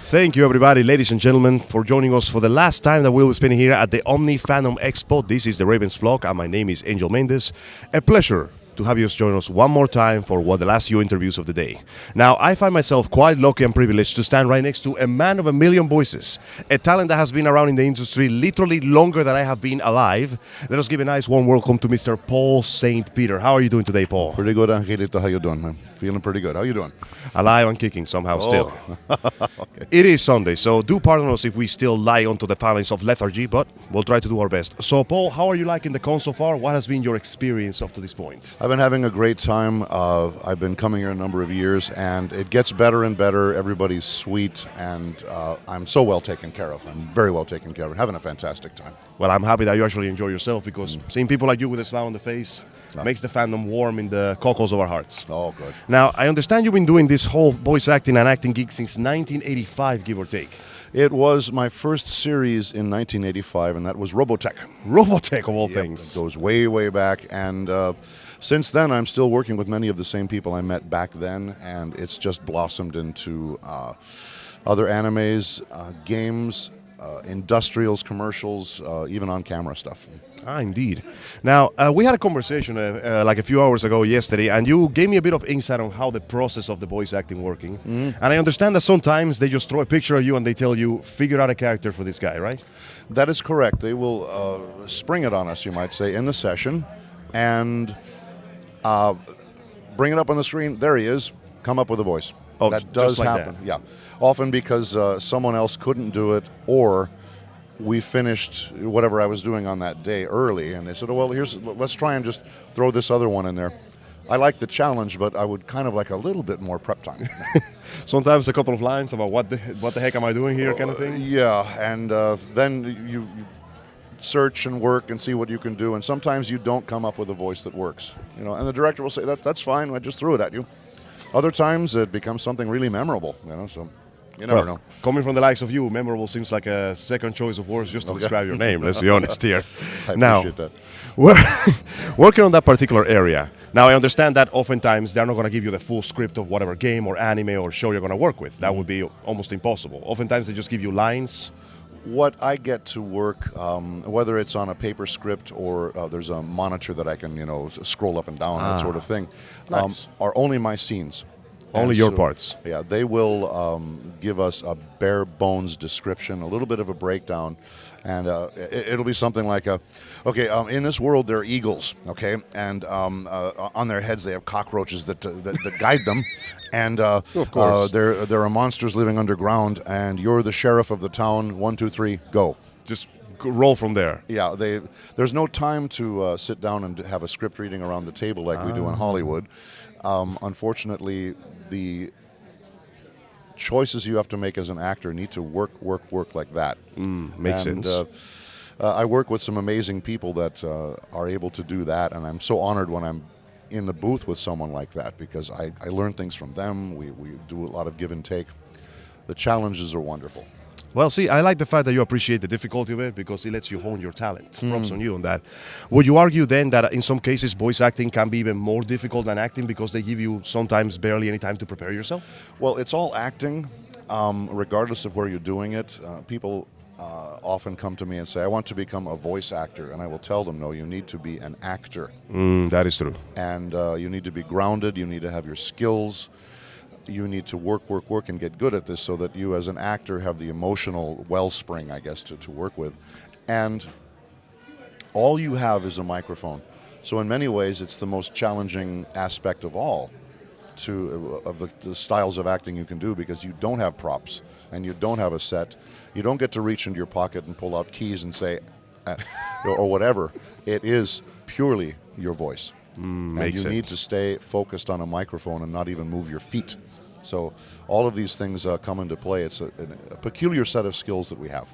Thank you, everybody, ladies and gentlemen, for joining us for the last time that we'll be spending here at the Omni Fandom Expo. This is the Ravens vlog, and my name is Angel Mendez. A pleasure to have you join us one more time for the last few interviews of the day. Now, I find myself quite lucky and privileged to stand right next to a man of a million voices, a talent that has been around in the industry literally longer than I have been alive. Let us give a nice warm welcome to Mr. Paul St. Peter. How are you doing today, Paul? Pretty good, Angelito. How you doing, man? Feeling pretty good. How you doing? Alive and kicking somehow still. Okay. It is Sunday, so do pardon us if we still lie onto the panels of lethargy, but we'll try to do our best. So, Paul, how are you liking the con so far? What has been your experience up to this point? I've been having a great time. I've been coming here a number of years, and it gets better and better. Everybody's sweet, and I'm so well taken care of. I'm very well taken care of. Having a fantastic time. Well, I'm happy that you actually enjoy yourself, because seeing people like you with a smile on the face makes the fandom warm in the cockles of our hearts. Oh, good. Now, I understand you've been doing this whole voice acting and acting gig since 1985, give or take. It was my first series in 1985, and that was Robotech. Robotech, of all things. It goes way, way back, and since then I'm still working with many of the same people I met back then, and it's just blossomed into other animes, games, industrials, commercials, even on-camera stuff. Ah, indeed. Now, we had a conversation like a few hours ago yesterday, and you gave me a bit of insight on how the process of the voice acting working. And I understand that sometimes they just throw a picture of you and they tell you, figure out a character for this guy, right? That is correct. They will spring it on us, you might say, in the session, and bring it up on the screen. There he is. Come up with a voice. Oh, that does like happen. that. Yeah, often because someone else couldn't do it, or we finished whatever I was doing on that day early, and they said, "Oh well, let's try and just throw this other one in there." I like the challenge, but I would kind of like a little bit more prep time. Sometimes a couple of lines about what the heck am I doing here, kind of thing. Yeah, and then you search and work and see what you can do, and sometimes you don't come up with a voice that works. You know, and the director will say, "That's fine. I just threw it at you." Other times it becomes something really memorable. You know, so. You never know. Coming from the likes of you, memorable seems like a second choice of words just to describe your name, let's be honest here. I now, appreciate that. working on that particular area, now I understand that oftentimes they're not going to give you the full script of whatever game or anime or show you're going to work with. That would be almost impossible. Oftentimes they just give you lines. What I get to work, whether it's on a paper script or there's a monitor that I can, scroll up and down, that sort of thing, nice. Are only my scenes. Only your parts. Yeah, they will give us a bare bones description, a little bit of a breakdown, and it'll be something like, in this world there are eagles, okay, and on their heads they have cockroaches that guide them, and of course. there are monsters living underground, and you're the sheriff of the town. 1, 2, 3, go. Just roll from there. Yeah, there's no time to sit down and have a script reading around the table like we do in Hollywood. Unfortunately, the choices you have to make as an actor need to work like that. Makes sense. I work with some amazing people that are able to do that, and I'm so honored when I'm in the booth with someone like that, because I learn things from them. We do a lot of give and take. The challenges are wonderful. Well, see, I like the fact that you appreciate the difficulty of it, because it lets you hone your talent. Props on you on that. Would you argue then that in some cases voice acting can be even more difficult than acting because they give you sometimes barely any time to prepare yourself? Well, it's all acting, regardless of where you're doing it. People often come to me and say, "I want to become a voice actor," and I will tell them, "No, you need to be an actor." That is true. And you need to be grounded. You need to have your skills. You need to work and get good at this, so that you as an actor have the emotional wellspring, I guess, to work with. And all you have is a microphone. So in many ways, it's the most challenging aspect of all of the styles of acting you can do, because you don't have props and you don't have a set. You don't get to reach into your pocket and pull out keys and say, or whatever. It is purely your voice. And you need to stay focused on a microphone and not even move your feet. So all of these things come into play. It's a peculiar set of skills that we have.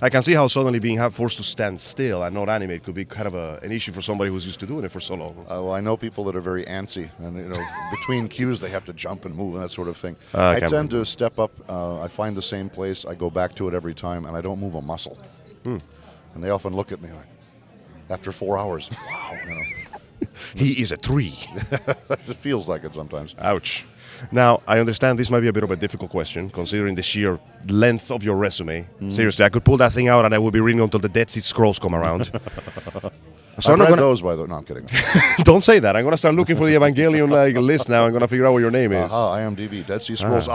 I can see how suddenly being forced to stand still and not animate could be kind of an issue for somebody who's used to doing it for so long. Well, I know people that are very antsy, and between cues they have to jump and move and that sort of thing. I tend to step up. I find the same place. I go back to it every time, and I don't move a muscle. And they often look at me like, after 4 hours, wow. He is a tree. It feels like it sometimes. Ouch. Now, I understand this might be a bit of a difficult question, considering the sheer length of your resume. Seriously, I could pull that thing out and I would be reading until the Dead Sea Scrolls come around. So I've read those, by the way. No, I'm kidding. Don't say that. I'm going to start looking for the Evangelion list now. I'm going to figure out what your name is. IMDb, Dead Sea Scrolls.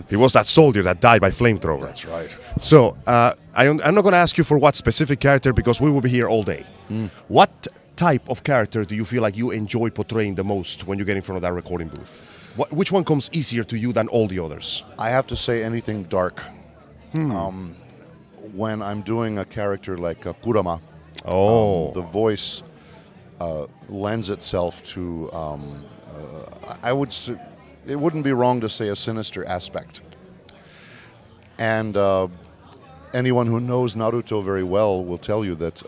He was that soldier that died by flamethrower. That's right. So, I'm not going to ask you for what specific character because we will be here all day. What type of character do you feel like you enjoy portraying the most when you get in front of that recording booth? Which one comes easier to you than all the others? I have to say anything dark. When I'm doing a character like Kurama, the voice lends itself to, I would say, it wouldn't be wrong to say a sinister aspect. And anyone who knows Naruto very well will tell you that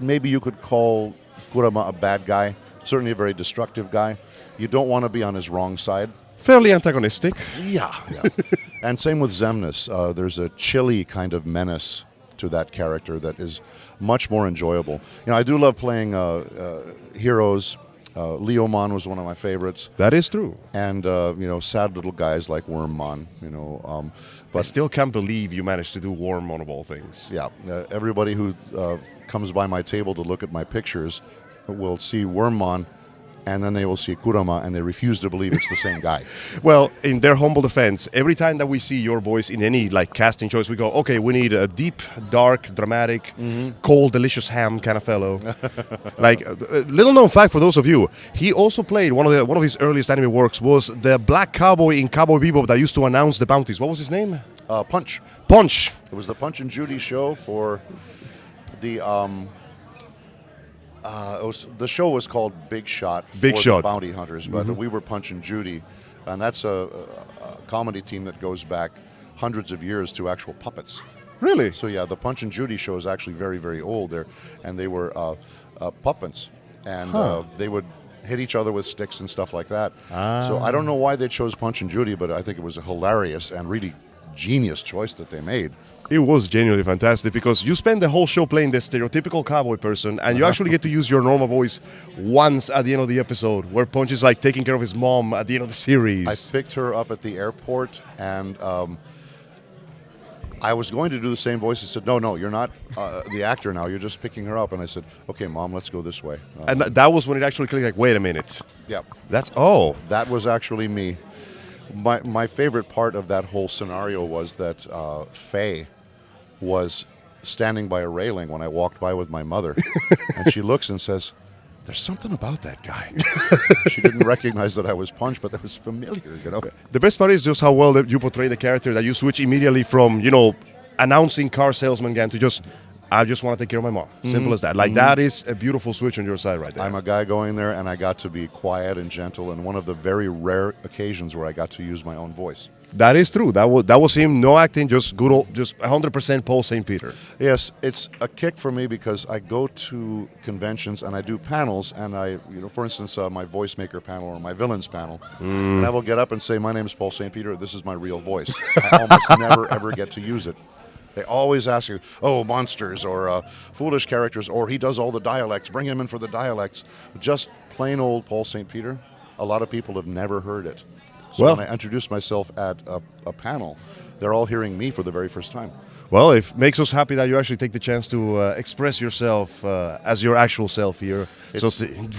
maybe you could call Kurama a bad guy, certainly a very destructive guy. You don't want to be on his wrong side. Fairly antagonistic. Yeah. And same with Xemnas. There's a chilly kind of menace to that character that is much more enjoyable. You know, I do love playing heroes. Leomon was one of my favorites. That is true. And, sad little guys like Wormmon, But I still can't believe you managed to do Wormmon of all things. Yeah. Everybody who comes by my table to look at my pictures will see Wormmon, and then they will see Kurama, and they refuse to believe it's the same guy. Well, in their humble defense, every time that we see your voice in any casting choice, we go, okay, we need a deep, dark, dramatic, cold, delicious ham kind of fellow. Little known fact for those of you, he also played one of his earliest anime works was the black cowboy in Cowboy Bebop that used to announce the bounties. What was his name? Punch. Punch. It was the Punch and Judy show for the. The show was called Big Shot for the Bounty Hunters, but we were Punch and Judy, and that's a comedy team that goes back hundreds of years to actual puppets. Really? So yeah, the Punch and Judy show is actually very, very old there, and they were puppets, and they would hit each other with sticks and stuff like that. So I don't know why they chose Punch and Judy, but I think it was a hilarious and really genius choice that they made. It was genuinely fantastic because you spend the whole show playing the stereotypical cowboy person and you actually get to use your normal voice once at the end of the episode where Punch is taking care of his mom at the end of the series. I picked her up at the airport and I was going to do the same voice. I said, no, you're not the actor now. You're just picking her up. And I said, okay, Mom, let's go this way. And that was when it actually clicked wait a minute. Yeah. That was actually me. My favorite part of that whole scenario was that Faye was standing by a railing when I walked by with my mother, and she looks and says, "There's something about that guy." She didn't recognize that I was Punch, but that was familiar, The best part is just how well that you portray the character, that you switch immediately from, announcing car salesman gang to just, I just want to take care of my mom. Simple as that. That is a beautiful switch on your side right there. I'm a guy going there, and I got to be quiet and gentle, and one of the very rare occasions where I got to use my own voice. That is true. That was him. No acting, just good old, just 100% Paul St. Peter. Yes, it's a kick for me because I go to conventions and I do panels, and for instance, my voice maker panel or my villains panel, and I will get up and say, "My name is Paul St. Peter. This is my real voice." I almost never ever get to use it. They always ask you, "Oh, monsters or foolish characters," or "He does all the dialects. Bring him in for the dialects." Just plain old Paul St. Peter. A lot of people have never heard it. So when I introduce myself at a panel, they're all hearing me for the very first time. Well, it makes us happy that you actually take the chance to express yourself as your actual self here.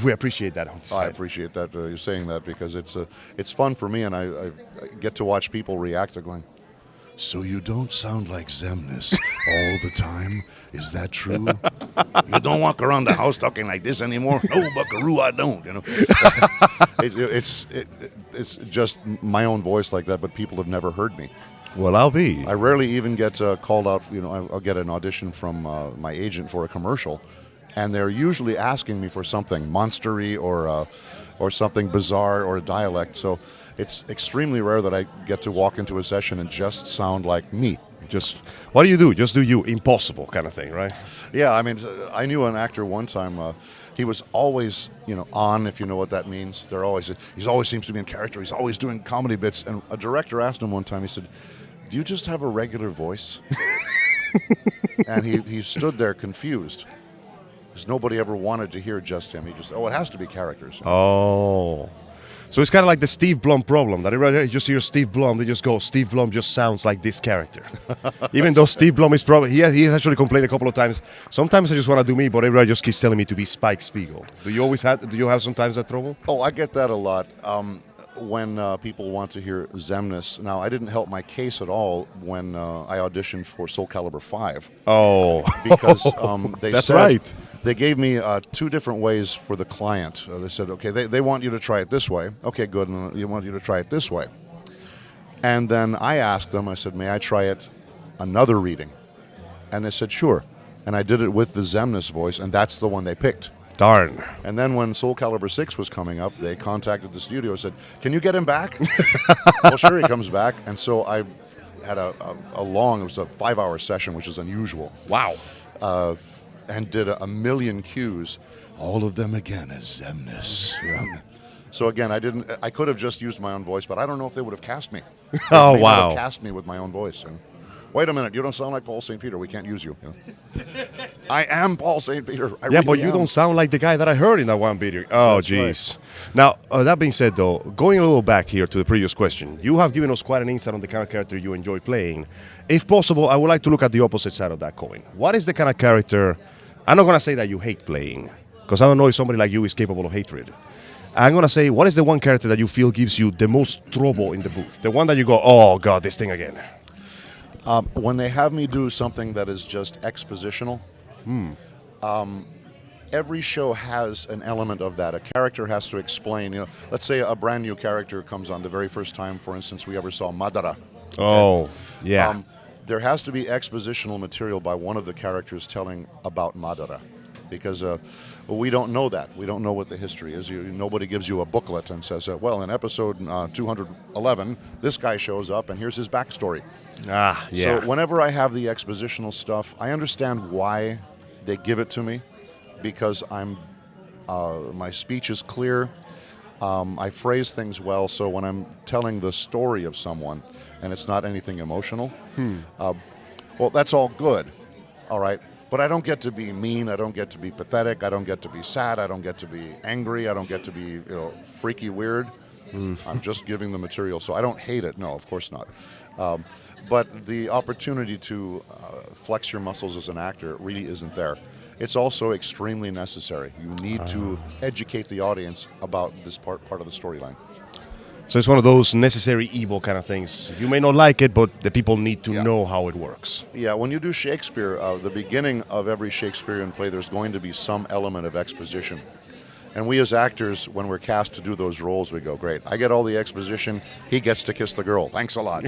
We appreciate that on site. I appreciate that you're saying that because it's fun for me, and I get to watch people react to going, "So you don't sound like Xemnas all the time? Is that true? You don't walk around the house talking like this anymore?" "No, buckaroo, I don't." It's just my own voice like that, but people have never heard me. Well, I'll be. I rarely even get called out. I'll get an audition from my agent for a commercial, and they're usually asking me for something monstery or something bizarre or a dialect. So it's extremely rare that I get to walk into a session and just sound like me. Just, what do you do? Just do you. Impossible kind of thing, right? Yeah, I mean, I knew an actor one time. He was always, on, if you know what that means. He always seems to be in character. He's always doing comedy bits. And a director asked him one time, he said, "Do you just have a regular voice?" And he stood there confused. Because nobody ever wanted to hear just him. He just, it has to be characters. Oh. So it's kind of like the Steve Blum problem. That everybody just hear Steve Blum, they just go, Steve Blum just sounds like this character. Even though Steve Blum is probably, he has actually complained a couple of times. Sometimes I just want to do me, but everybody just keeps telling me to be Spike Spiegel. Do you have sometimes that trouble? Oh, I get that a lot. When people want to hear Xemnas. Now, I didn't help my case at all when I auditioned for Soul Calibur 5. Oh. Because they That's said, right. They gave me 2 different ways for the client. They said, okay, they want you to try it this way. Okay, good, and they want you to try it this way. And then I asked them, I said, may I try it another reading? And they said, sure. And I did it with the Xemnas voice, and that's the one they picked. Darn. And then when Soul Calibur 6 was coming up, they contacted the studio and said, can you get him back? Well, sure, he comes back. And so I had it was a 5-hour session, which is unusual. Wow. And did a million cues, all of them again as Xemnas. So again, I could have just used my own voice, but I don't know if they would have cast me. Oh, They wow. have cast me with my own voice. And, wait a minute, you don't sound like Paul St. Peter. We can't use you. I am Paul St. Peter. I Yeah, really but you am. don't sound like the guy that I heard in that one video. Oh, That's jeez. Now, that being said, though, going a little back here to the previous question, you have given us quite an insight on the kind of character you enjoy playing. If possible, I would like to look at the opposite side of that coin. What is the kind of character, I'm not going to say that you hate playing, because I don't know if somebody like you is capable of hatred. I'm going to say, what is the one character that you feel gives you the most trouble in the booth? The one that you go, oh, God, this thing again. When they have me do something that is just expositional, every show has an element of that. A character has to explain, let's say a brand new character comes on the very first time, for instance, we ever saw Madara. Oh, yeah. There has to be expositional material by one of the characters telling about Madara. Because we don't know that. We don't know what the history is. Nobody gives you a booklet and says, well, in episode 211, this guy shows up and here's his backstory. Yeah. So whenever I have the expositional stuff, I understand why they give it to me, because my speech is clear. I phrase things well, so when I'm telling the story of someone and it's not anything emotional, well, that's all good, all right? But I don't get to be mean, I don't get to be pathetic, I don't get to be sad, I don't get to be angry, I don't get to be, freaky weird. I'm just giving the material, so I don't hate it, no, of course not. But the opportunity to flex your muscles as an actor really isn't there. It's also extremely necessary. You need to educate the audience about this part of the storyline. So it's one of those necessary evil kind of things. You may not like it, but the people need to know how it works. Yeah, when you do Shakespeare, the beginning of every Shakespearean play, there's going to be some element of exposition. And we as actors, when we're cast to do those roles, we go, great, I get all the exposition, he gets to kiss the girl. Thanks a lot,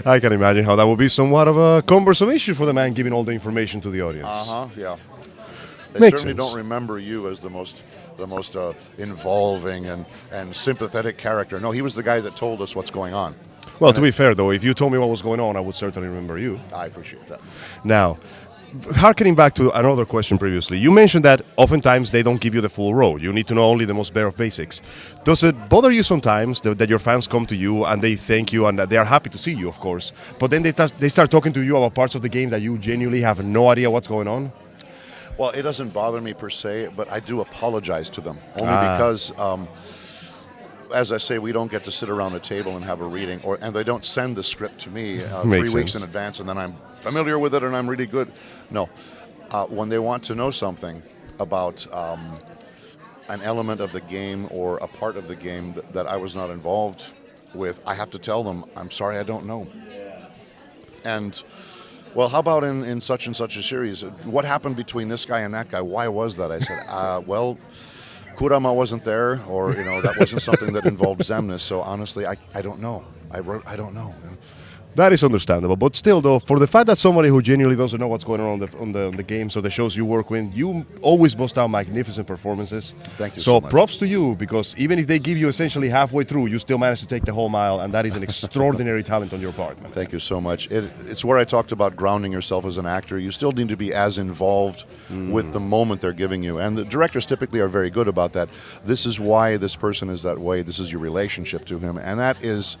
I can imagine how that would be somewhat of a cumbersome issue for the man giving all the information to the audience. Yeah. They Makes certainly sense. don't remember you as the most involving and sympathetic character. No, he was the guy that told us what's going on. Well, to be fair, though, if you told me what was going on, I would certainly remember you. I appreciate that. Now, harkening back to another question previously, you mentioned that oftentimes they don't give you the full role. You need to know only the most bare of basics. Does it bother you sometimes that your fans come to you and they thank you and that they are happy to see you, of course, but then they start talking to you about parts of the game that you genuinely have no idea what's going on? Well, it doesn't bother me per se, but I do apologize to them. Only because, as I say, we don't get to sit around a table and have a reading, and they don't send the script to me 3 weeks in advance, and then I'm familiar with it and I'm really good. No. When they want to know something about an element of the game or a part of the game that I was not involved with, I have to tell them, I'm sorry, I don't know. And... well, how about in such and such a series? What happened between this guy and that guy? Why was that? I said, well, Kurama wasn't there, or that wasn't something that involved Xemnas. So honestly, I don't know. I don't know. That is understandable, but still, though, for the fact that somebody who genuinely doesn't know what's going on the games or the shows you work with, you always bust out magnificent performances. Thank you so much. Props to you, because even if they give you essentially halfway through, you still manage to take the whole mile, and that is an extraordinary talent on your part. Man. Thank you so much. It's where I talked about grounding yourself as an actor. You still need to be as involved with the moment they're giving you, and the directors typically are very good about that. This is why this person is that way. This is your relationship to him, and that is...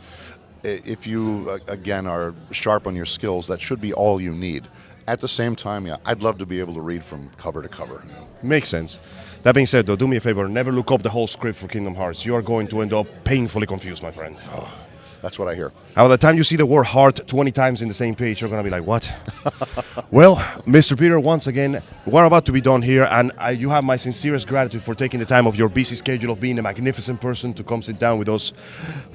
if you, again, are sharp on your skills, that should be all you need. At the same time, yeah, I'd love to be able to read from cover to cover. Makes sense. That being said, though, do me a favor, never look up the whole script for Kingdom Hearts. You are going to end up painfully confused, my friend. That's what I hear. By the time you see the word heart 20 times in the same page, you're going to be like, what? Well, Mr. Peter, once again, we're about to be done here, and you have my sincerest gratitude for taking the time of your busy schedule of being a magnificent person to come sit down with those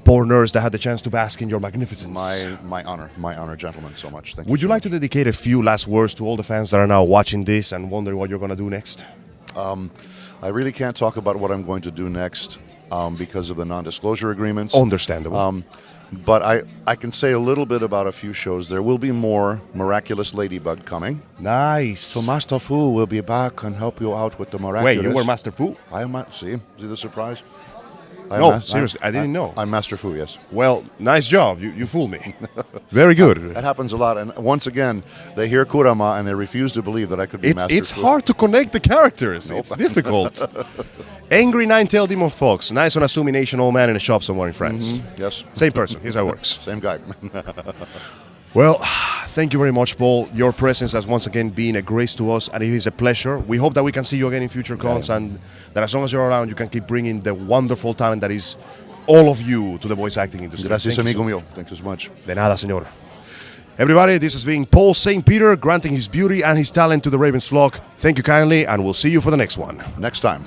poor nerds that had the chance to bask in your magnificence. My honor, gentlemen, so much. Thank you. Would you like to dedicate a few last words to all the fans that are now watching this and wondering what you're going to do next? I really can't talk about what I'm going to do next because of the non-disclosure agreements. Understandable. But I can say a little bit about a few shows. There will be more Miraculous Ladybug coming. Nice. So Master Fu will be back and help you out with the Miraculous. Wait, you were Master Fu? I am. See the surprise? No, seriously, I didn't know. I'm Master Fu, yes. Well, nice job. You fooled me. Very good. That happens a lot. And once again, they hear Kurama and they refuse to believe that I could be Master Fu. It's hard to connect the characters. Nope. It's difficult. Angry Nine-Tailed Demon Fox. Nice on Asumi Nation old man in a shop somewhere in France. Yes. Same person. Here's how it works. Same guy. Well, thank you very much, Paul. Your presence has once again been a grace to us, and it is a pleasure. We hope that we can see you again in future cons, and that as long as you're around, you can keep bringing the wonderful talent that is all of you to the voice acting industry. Gracias, amigo mío. Thank you so much. De nada, señor. Everybody, this has been Paul St. Peter granting his beauty and his talent to the Ravens flock. Thank you kindly, and we'll see you for the next one. Next time.